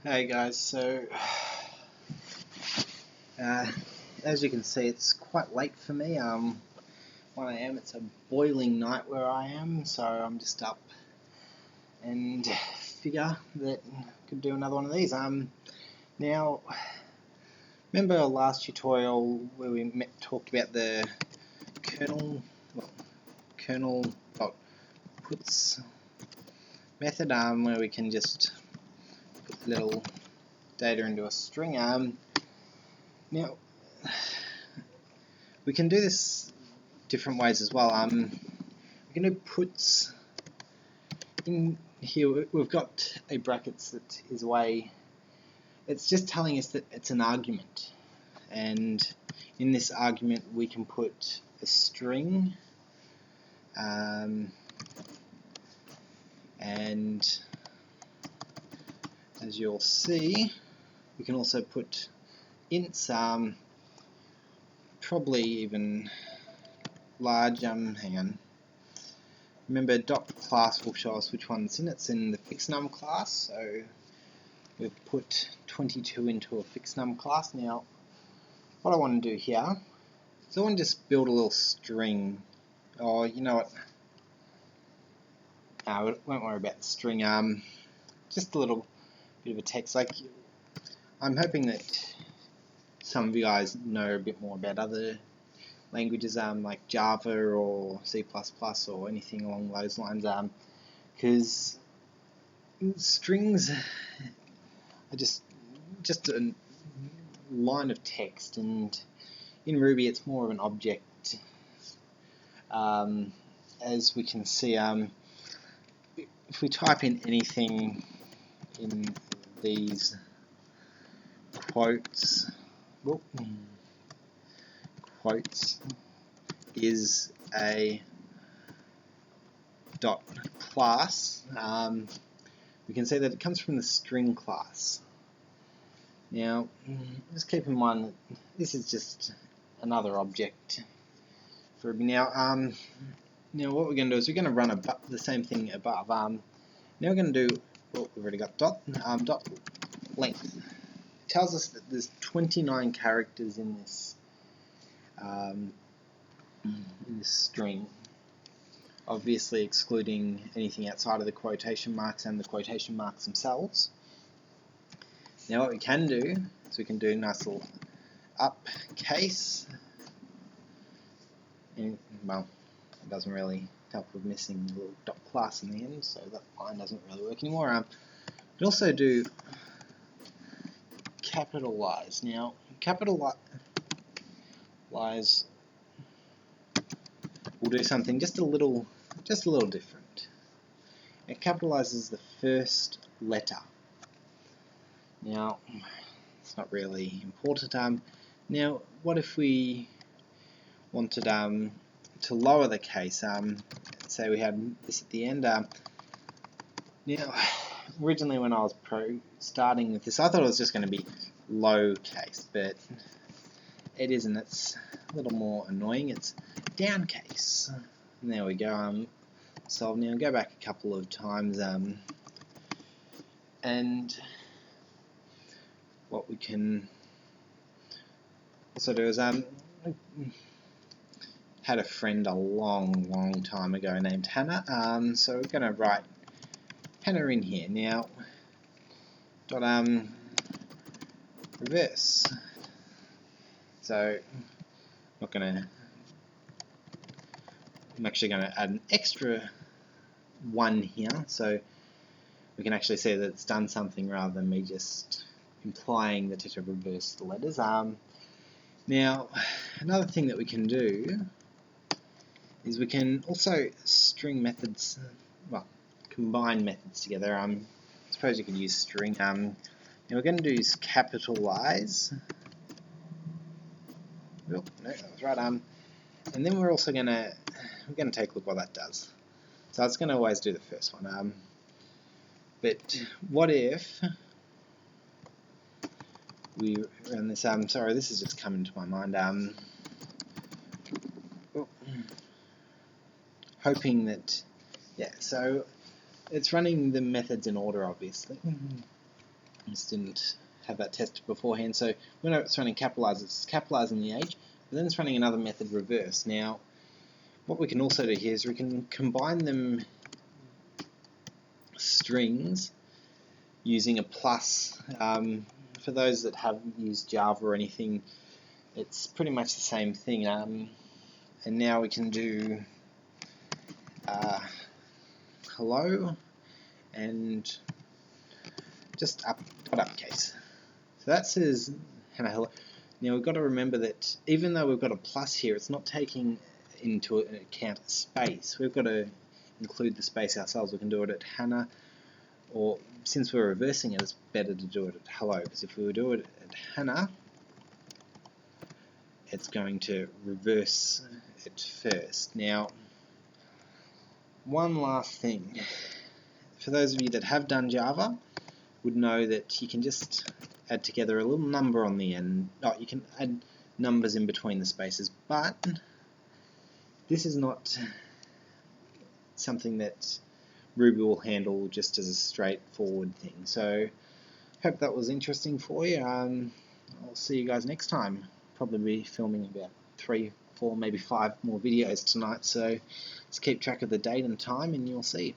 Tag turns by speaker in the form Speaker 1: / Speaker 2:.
Speaker 1: Hey guys, uh, as you can see, it's quite late for me. 1 a.m. It's a boiling night where I am, so I'm just up and figure that I could do another one of these. Now, remember our last tutorial where we talked about the kernel, kernel puts method, where we can just put little data into a string. Now, we can do this different ways as well. We're going to puts in here. We've got a brackets that is away. It's just telling us that it's an argument, and in this argument we can put a string, and as you'll see, we can also put ints, probably even large. Hang on. Remember, dot class will show us which one's in. It's in the fixed num class, so we've put 22 into a fixed num class. Now, what I want to do here is I want to just build a little string. Oh, you know what? No, we won't worry about the string. Just a little bit of a text. Like, I'm hoping that some of you guys know a bit more about other languages, like Java or C++ or anything along those lines, because strings are just a line of text, and in Ruby it's more of an object. As we can see, if we type in anything in these quotes, quotes is a dot class, we can see that it comes from the string class. Now, just keep in mind that this is just another object for Ruby. Now, what we're going to do is we're going to run the same thing above. Now we're going to do, well, we've already got dot length. It tells us that there's 29 characters in this string, obviously excluding anything outside of the quotation marks and the quotation marks themselves. Now what we can do is we can do a nice little uppercase, and well, it doesn't really help with missing the little dot class in the end, so that line doesn't really work anymore. We can also do capitalize. Now, capitalize will do something just a little different. It capitalizes the first letter. Now, it's not really important. Now, what if we wanted to lower the case? Say we had this at the end. Now, originally when I was starting with this, I thought it was just going to be low case, but it isn't. It's a little more annoying. It's down case. And there we go. Solved. Now go back a couple of times, and what we can also do is I had a friend a long time ago named Hannah, so we're going to write Hannah in here. Now, dot reverse. So I'm actually going to add an extra 1 here, so we can actually see that it's done something rather than me just implying that it have reversed the letters. Now, another thing that we can do is we can also string methods, well, combine methods together. I suppose you could use string. Now we're going to do is capitalize. Oh, no, that was right. And then we're also going to take a look what that does. So it's going to always do the first one. But what if we run this? Sorry, this has just come into my mind. Hoping that, yeah. So it's running the methods in order, obviously. Just didn't have that tested beforehand. So when it's running capitalize, it's capitalizing the age, but then it's running another method, reverse. Now, what we can also do here is we can combine them strings using a plus. For those that haven't used Java or anything, it's pretty much the same thing. And now we can do hello and just uppercase. So that says hello. Now we've got to remember that even though we've got a plus here, it's not taking into account space. We've got to include the space ourselves. We can do it at Hannah, or since we're reversing it, it's better to do it at hello, because if we do it at Hannah, it's going to reverse it first. Now, one last thing. For those of you that have done Java, would know that you can just add together a little number on the end. Oh, you can add numbers in between the spaces, but this is not something that Ruby will handle just as a straightforward thing. So, hope that was interesting for you. I'll see you guys next time. Probably be filming about 3, 4, maybe 5 more videos tonight, so just keep track of the date and time and you'll see.